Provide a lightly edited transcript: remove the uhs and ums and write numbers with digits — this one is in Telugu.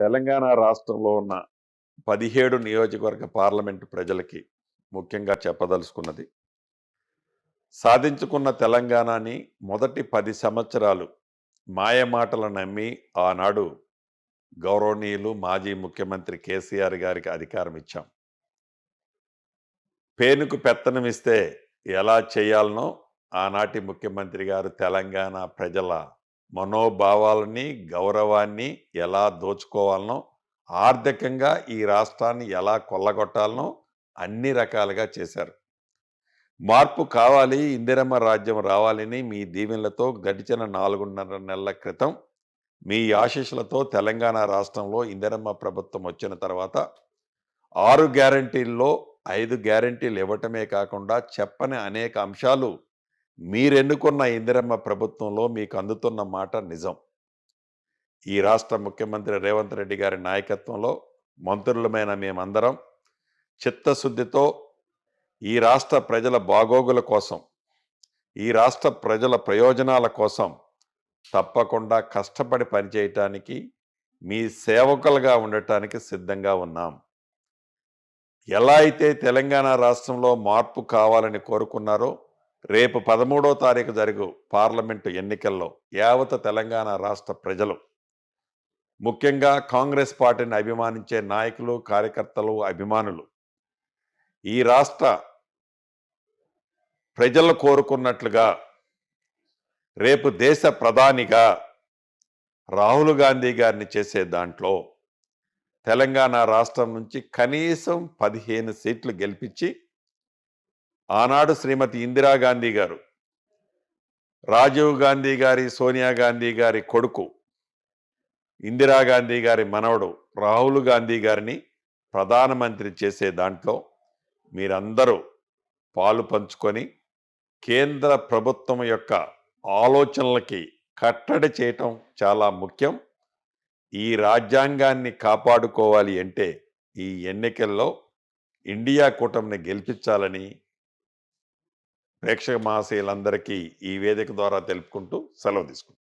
తెలంగాణ రాష్ట్రంలో ఉన్న 17 నియోజకవర్గ పార్లమెంటు ప్రజలకి ముఖ్యంగా చెప్పదలుచుకున్నది. సాధించుకున్న తెలంగాణని మొదటి 10 సంవత్సరాలు మాయమాటలు నమ్మి ఆనాడు గౌరవనీయులు మాజీ ముఖ్యమంత్రి కేసీఆర్ గారికి అధికారం ఇచ్చాం. పేనుకు పెత్తనం ఇస్తే ఎలా చేయాలనో ఆనాటి ముఖ్యమంత్రి గారు తెలంగాణ ప్రజల మనోభావాలని, గౌరవాన్ని ఎలా దోచుకోవాలనో, ఆర్థికంగా ఈ రాష్ట్రాన్ని ఎలా కొల్లగొట్టాలనో అన్ని రకాలుగా చేశారు. మార్పు కావాలి, ఇందిరమ్మ రాజ్యం రావాలని మీ దీవెనలతో గడిచిన 4.5 నెలల క్రితం మీ ఆశీస్సులతో తెలంగాణ రాష్ట్రంలో ఇందిరమ్మ ప్రభుత్వం వచ్చిన తర్వాత 6 గ్యారంటీల్లో 5 గ్యారంటీలు ఇవ్వటమే కాకుండా చెప్పని అనేక అంశాలు మీరెన్నుకున్న ఇందిరమ్మ ప్రభుత్వంలో మీకు అందుతున్న మాట నిజం. ఈ రాష్ట్ర ముఖ్యమంత్రి రేవంత్ రెడ్డి గారి నాయకత్వంలో మంత్రులమైన మేమందరం చిత్తశుద్ధితో ఈ రాష్ట్ర ప్రజల బాగోగుల కోసం, ఈ రాష్ట్ర ప్రజల ప్రయోజనాల కోసం తప్పకుండా కష్టపడి పనిచేయటానికి, మీ సేవకులుగా ఉండటానికి సిద్ధంగా ఉన్నాం. ఎలా అయితే తెలంగాణ రాష్ట్రంలో మార్పు కావాలని కోరుకున్నారో, రేపు 13వ తారీఖు జరుగు పార్లమెంటు ఎన్నికల్లో యావత్ తెలంగాణ రాష్ట్ర ప్రజలు, ముఖ్యంగా కాంగ్రెస్ పార్టీని అభిమానించే నాయకులు, కార్యకర్తలు, అభిమానులు ఈ రాష్ట్ర ప్రజలు కోరుకున్నట్లుగా రేపు దేశ ప్రధానిగా రాహుల్ గాంధీ గారిని చేసే దాంట్లో తెలంగాణ రాష్ట్రం నుంచి కనీసం 15 సీట్లు గెలిపించి, ఆనాడు శ్రీమతి ఇందిరాగాంధీ గారు రాజీవ్ గాంధీ గారి, సోనియా గాంధీ గారి కొడుకు, ఇందిరాగాంధీ గారి మనవడు రాహుల్ గాంధీ గారిని ప్రధానమంత్రి చేసే దాంట్లో మీరందరూ పాలు పంచుకొని కేంద్ర ప్రభుత్వం యొక్క ఆలోచనలకి కట్టడి చేయటం చాలా ముఖ్యం. ఈ రాజ్యాంగాన్ని కాపాడుకోవాలి అంటే ఈ ఎన్నికల్లో ఇండియా కూటమిని గెలిపించాలని ప్రేక్షక మహాశయులందరికీ ఈ వేదిక ద్వారా తెలుపుకుంటూ సెలవు తీసుకుంటాం.